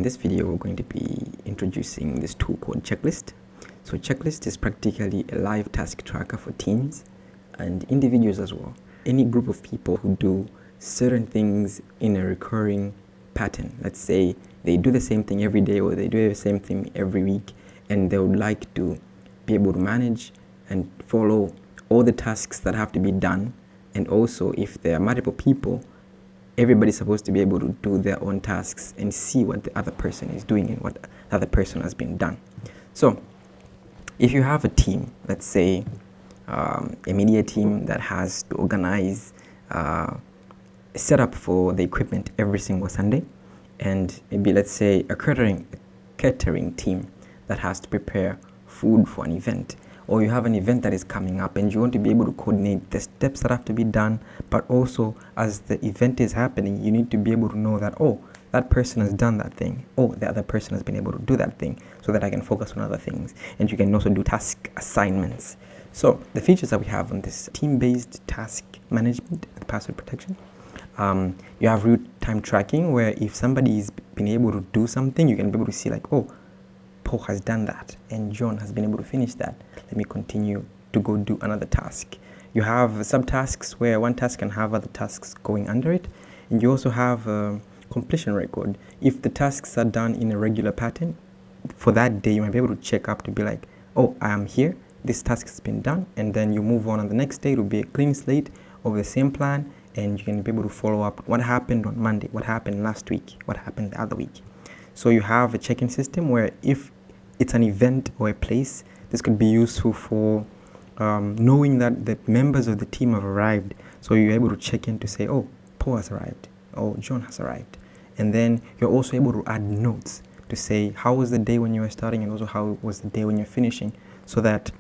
In this video, we're going to be introducing this tool called Checklist. So Checklist is practically a live task tracker for teams and individuals as well. Any group of people who do certain things in a recurring pattern. Let's say they do the same thing every day or they do the same thing every week, and they would like to be able to manage and follow all the tasks that have to be done. And also, if there are multiple people, everybody's supposed to be able to do their own tasks and see what the other person is doing and what the other person has been done. So if you have a team, let's say a media team that has to organize a setup for the equipment every single Sunday, and maybe let's say a catering team that has to prepare food for an event, or you have an event that is coming up and you want to be able to coordinate the steps that have to be done, but also as the event is happening, you need to be able to know that, oh, that person has done that thing, oh, the other person has been able to do that thing, so that I can focus on other things. And you can also do task assignments. So the features that we have on this team-based task management and password protection, you have real-time tracking, where if somebody has been able to do something, you can be able to see like, oh, Paul has done that and John has been able to finish that. Let me continue to go do another task. You have subtasks where one task can have other tasks going under it. And you also have a completion record. If the tasks are done in a regular pattern, for that day, you might be able to check up to be like, oh, I am here, this task has been done. And then you move on, and the next day it will be a clean slate of the same plan. And you can be able to follow up what happened on Monday, what happened last week, what happened the other week. So you have a check-in system where if it's an event or a place, this could be useful for knowing that the members of the team have arrived. So you're able to check in to say, oh, Paul has arrived, oh, John has arrived. And then you're also able to add notes to say, how was the day when you were starting, and also how was the day when you're finishing, so that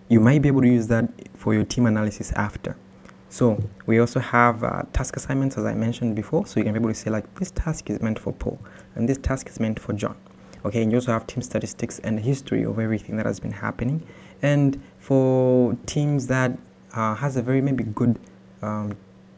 you might be able to use that for your team analysis after. So we also have task assignments, as I mentioned before. So you can be able to say like, this task is meant for Paul and this task is meant for John. Okay, and you also have team statistics and history of everything that has been happening. And for teams that has a very maybe good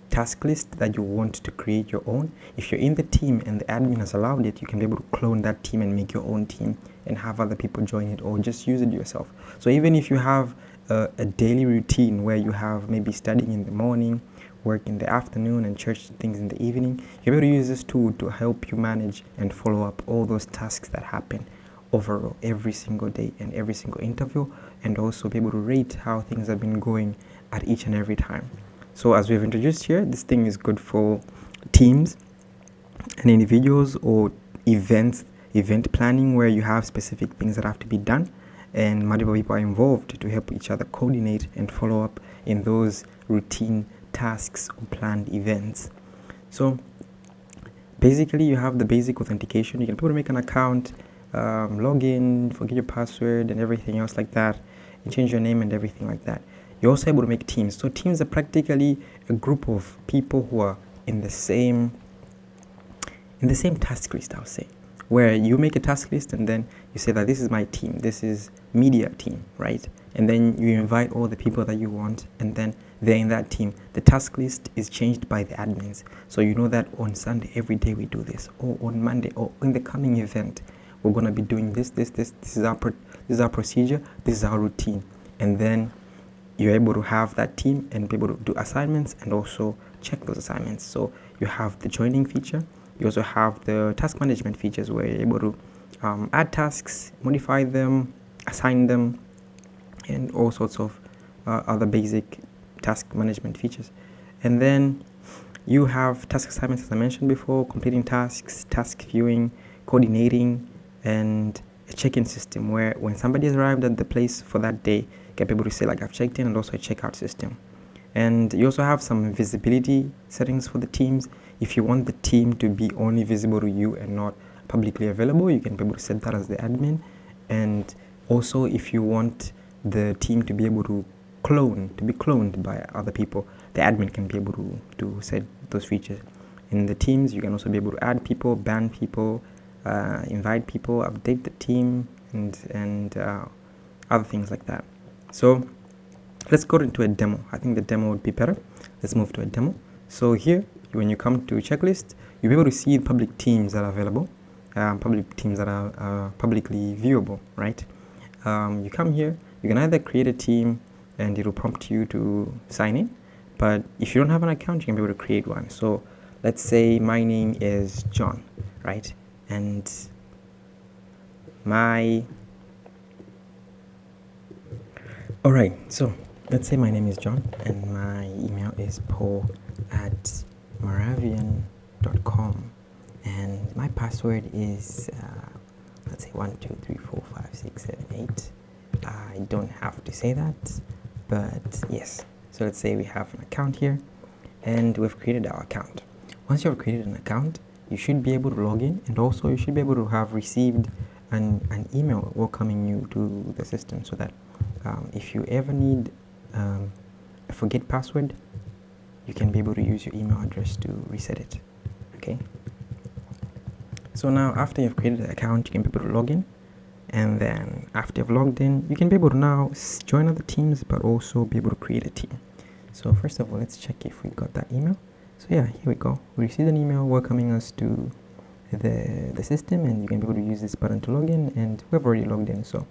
task list that you want to create your own, if you're in the team and the admin has allowed it, you can be able to clone that team and make your own team and have other people join it, or just use it yourself. So even if you have a daily routine where you have maybe studying in the morning, work in the afternoon, and church things in the evening, you're able to use this tool to help you manage and follow up all those tasks that happen overall every single day and every single interview, and also be able to rate how things have been going at each and every time. So as we've introduced here, this thing is good for teams and individuals, or event planning, where you have specific things that have to be done and multiple people are involved to help each other coordinate and follow up in those routine tasks or planned events. So basically, you have the basic authentication. You can be able to make an account, log in, forget your password and everything else like that, and change your name and everything like that. You're also able to make teams. So teams are practically a group of people who are in the same task list, I'll say, where you make a task list and then you say that this is my team, this is media team, right? And then you invite all the people that you want, and then they're in that team. The task list is changed by the admins. So you know that on Sunday, every day we do this, or on Monday, or in the coming event, we're going to be doing this. This is our procedure, this is our routine. And then you're able to have that team and be able to do assignments and also check those assignments. So you have the joining feature. You also have the task management features, where you're able to add tasks, modify them, assign them, and all sorts of other basic task management features. And then you have task assignments, as I mentioned before, completing tasks, task viewing, coordinating, and a check-in system, where when somebody has arrived at the place for that day, you can be able to say like, I've checked in, and also a checkout system. And you also have some visibility settings for the teams. If you want the team to be only visible to you and not publicly available, you can be able to set that as the admin. And also, if you want the team to be able to be cloned by other people, the admin can be able to set those features. In the teams, you can also be able to add people, ban people, invite people, update the team, and other things like that. So let's go into a demo. I think the demo would be better. Let's move to a demo. So here, when you come to checklist, you'll be able to see the public teams that are available. public teams that are publicly viewable, right? You come here, you can either create a team and it'll prompt you to sign in, but if you don't have an account, you can be able to create one. So let's say my name is John, right? And alright, so let's say my name is John and my email is paul@maravian.com and my password is let's say 1 2 3 4 5 6 7 8. I don't have to say that, but yes. So let's say we have an account here and we've created our account. Once you have created an account, you should be able to log in, and also you should be able to have received an email welcoming you to the system, so that if you ever need a forget password, you can be able to use your email address to reset it. Okay. So now after you've created an account, you can be able to log in, and then after you've logged in, you can be able to now join other teams, but also be able to create a team. So first of all, let's check if we got that email. So yeah, here we go. We received an email welcoming us to the system, and you can be able to use this button to log in, and we've already logged in, so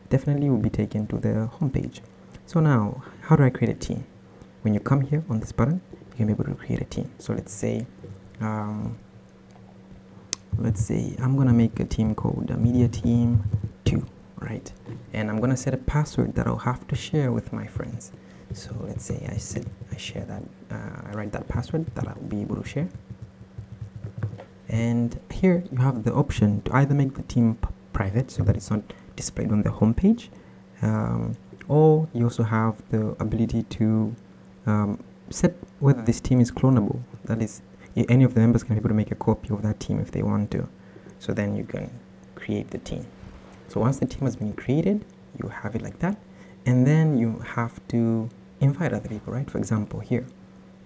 definitely we'll be taken to the home page. So now, how do I create a team? When you come here on this button, you can be able to create a team. So let's say I'm gonna make a team called Media Team 2, right? And I'm gonna set a password that I'll have to share with my friends. So let's say I share that, I write that password that I'll be able to share. And here you have the option to either make the team private so that it's not displayed on the home page, or you also have the ability to set whether this team is clonable. That is, any of the members can be able to make a copy of that team if they want to. So then you can create the team. So once the team has been created, you have it like that, and then you have to invite other people, right? For example, here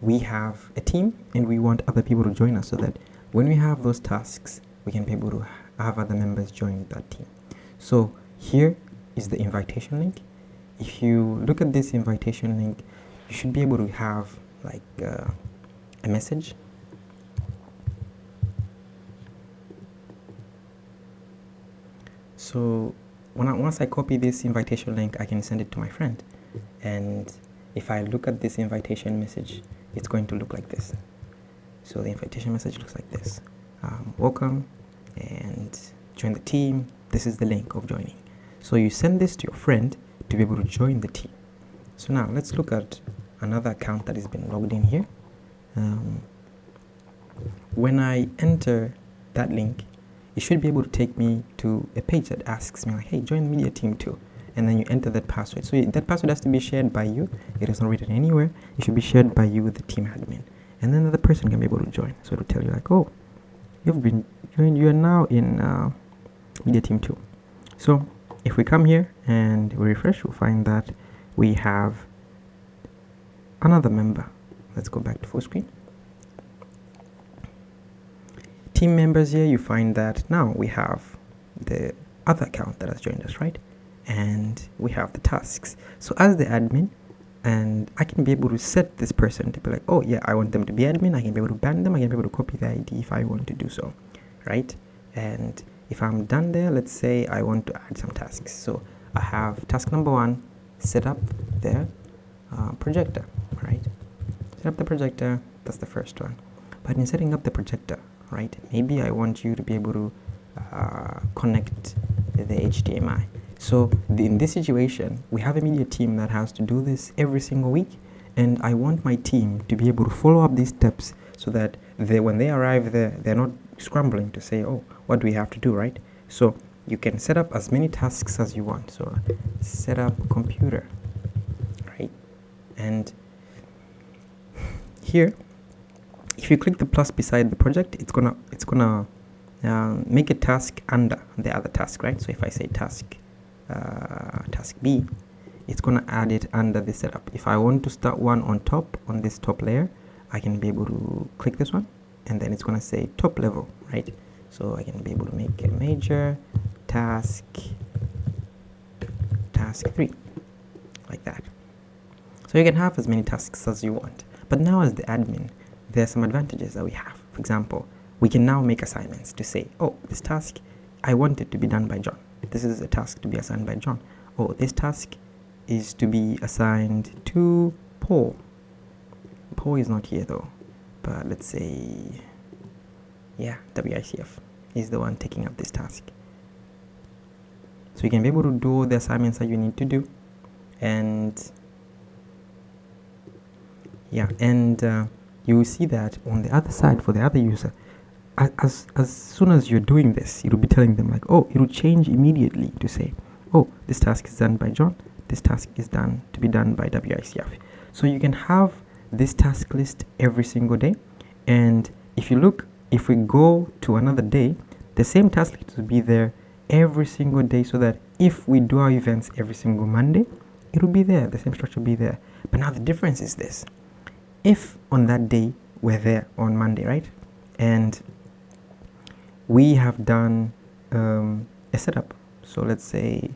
we have a team and we want other people to join us, so that when we have those tasks, we can be able to have other members join that team. So here is the invitation link. If you look at this invitation link, you should be able to have like a message. So once I copy this invitation link, I can send it to my friend. And if I look at this invitation message, it's going to look like this. So the invitation message looks like this. Welcome and join the team. This is the link of joining. So you send this to your friend to be able to join the team. So now let's look at another account that has been logged in here. When I enter that link, it should be able to take me to a page that asks me like, hey, join Media Team 2. And then you enter that password. So that password has to be shared by you. It is not written anywhere. It should be shared by you with the team admin. And then the person can be able to join. So it'll tell you like, oh, you've been joined. You are now in Media Team 2. So if we come here and we refresh, we'll find that we have another member. Let's go back to full screen. Team members here, you find that now we have the other account that has joined us, right? And we have the tasks. So as the admin, and I can be able to set this person to be like, oh yeah, I want them to be admin. I can be able to ban them. I can be able to copy the ID if I want to do so, right? And if I'm done there, let's say I want to add some tasks. So I have task number 1, set up the projector, right? Set up the projector, that's the first one. But in setting up the projector, right, maybe I want you to be able to connect the HDMI. So in this situation, we have a media team that has to do this every single week, and I want my team to be able to follow up these steps so that when they arrive there, they're not scrambling to say, oh, what do we have to do, right? So you can set up as many tasks as you want. So set up computer, right? And here, if you click the plus beside the project, it's gonna make a task under the other task, right? So if I say task B, it's gonna add it under the setup. If I want to start one on top, on this top layer, I can be able to click this one, and then it's gonna say top level, right? So I can be able to make a major task 3, like that. So you can have as many tasks as you want. But now as the admin, there are some advantages that we have. For example, we can now make assignments to say, oh, this task, I want it to be done by John. This is a task to be assigned by John. Oh, this task is to be assigned to Paul. Paul is not here though, but let's say, yeah, WICF is the one taking up this task. So you can be able to do all the assignments that you need to do, and yeah, and you will see that on the other side for the other user, as soon as you're doing this, it will be telling them like, oh, it will change immediately to say, oh, this task is done by John, this task is done to be done by WICF. So you can have this task list every single day, and if we go to another day, the same task list will be there every single day, so that if we do our events every single Monday, it will be there, the same structure will be there. But now the difference is this: if on that day we're there on Monday, right, and we have done a setup, so let's say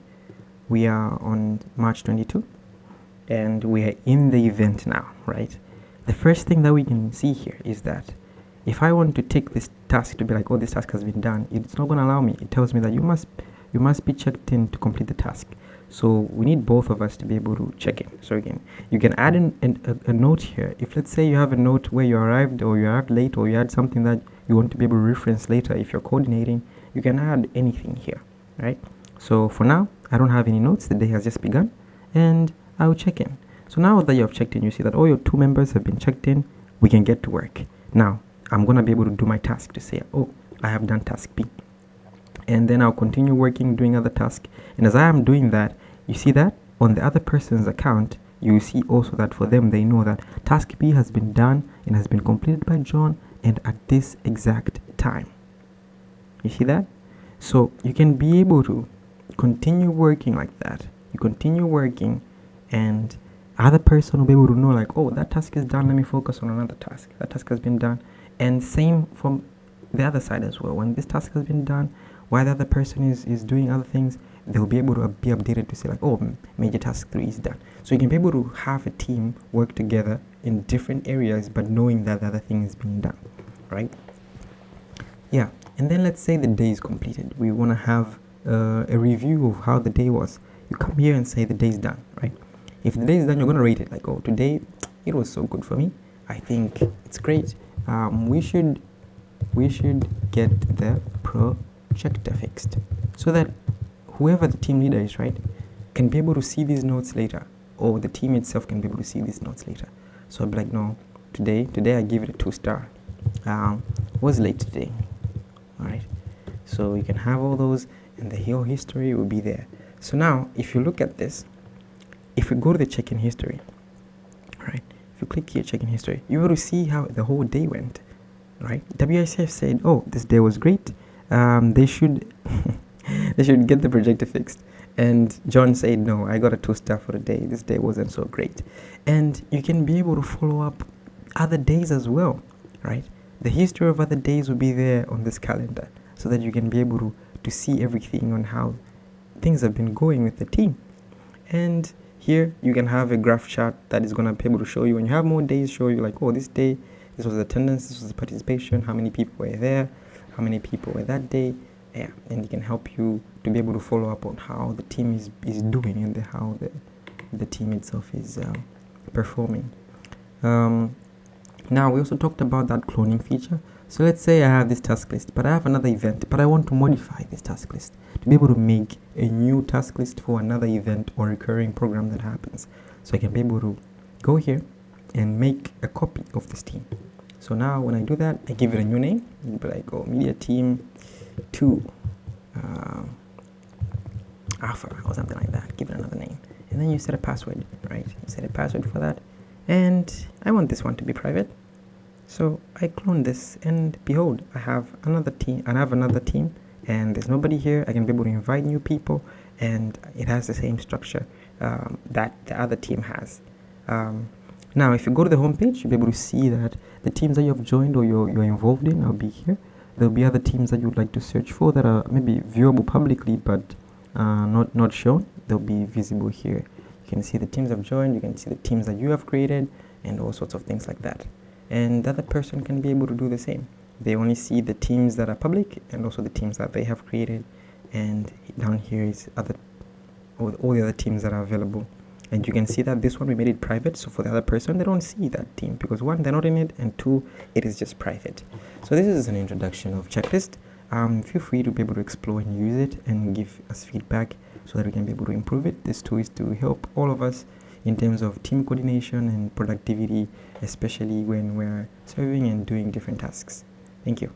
we are on March 22 and we are in the event now, right? The first thing that we can see here is that if I want to take this task to be like, oh, this task has been done, it's not going to allow me. It tells me that you must be checked in to complete the task. So we need both of us to be able to check in. So again, you can add a note here. If let's say you have a note where you arrived, or you arrived late, or you had something that you want to be able to reference later if you're coordinating, you can add anything here, right? So for now, I don't have any notes. The day has just begun, and I will check in. So now that you have checked in, you see that all your 2 members have been checked in. We can get to work. Now, I'm going to be able to do my task to say, oh, I have done task B. And then I'll continue working, doing other tasks. And as I am doing that, you see that on the other person's account, you see also that for them, they know that task B has been done and has been completed by John, and at this exact time. You see that? So you can be able to continue working like that. You continue working, and other person will be able to know like, oh, that task is done, let me focus on another task. That task has been done. And same from the other side as well. When this task has been done, while the other person is doing other things, they'll be able to be updated to say like, oh, major task 3 is done. So you can be able to have a team work together in different areas, but knowing that the other thing is being done, right? Yeah, and then let's say the day is completed. We want to have a review of how the day was. You come here and say the day is done, right? If the day is done, you're going to rate it like, oh, today it was so good for me. I think it's great. We should get the projector fixed so that whoever the team leader is, right, can be able to see these notes later, or the team itself can be able to see these notes later. So I'll be like, no, today I give it a 2-star. Was late today. All right. So you can have all those, and the whole history will be there. So now, if you look at this, if we go to the check-in history, right? If you click here, check-in history, you will see how the whole day went, right? WICF said, oh, this day was great. They should they should get the projector fixed. And John said, no, I got a 2-star for the day. This day wasn't so great. And you can be able to follow up other days as well, right? The history of other days will be there on this calendar, so that you can be able to see everything on how things have been going with the team. And here you can have a graph chart that is going to be able to show you, when you have more days, show you like, oh, this day, this was attendance, this was participation, how many people were there, how many people were that day. Yeah, and it can help you to be able to follow up on how the team is doing, and how the team itself is performing. Now, we also talked about that cloning feature. So let's say I have this task list, but I have another event, but I want to modify this task list to be able to make a new task list for another event or recurring program that happens. So I can be able to go here and make a copy of this team. So now when I do that, I give it a new name. It'll be like, oh, media team 2 alpha or something like that. Give it another name. And then you set a password, right? You set a password for that. And I want this one to be private. So I clone this, and behold, I have another team, and there's nobody here. I can be able to invite new people, and it has the same structure that the other team has. Now, if you go to the home page, you'll be able to see that the teams that you have joined or you're involved in will be here. There'll be other teams that you would like to search for that are maybe viewable publicly, but not shown. They'll be visible here. You can see the teams I've joined, you can see the teams that you have created, and all sorts of things like that. And the other person can be able to do the same. they only see the teams that are public and also the teams that they have created, and down here is all the other teams that are available. And you can see that this one we made it private, so for the other person they don't see that team because one, they're not in it, and two, it is just private. So this is an introduction of checklist. Feel free to be able to explore and use it and give us feedback so that we can be able to improve it. This tool is to help all of us in terms of team coordination and productivity, especially when we're serving and doing different tasks. Thank you.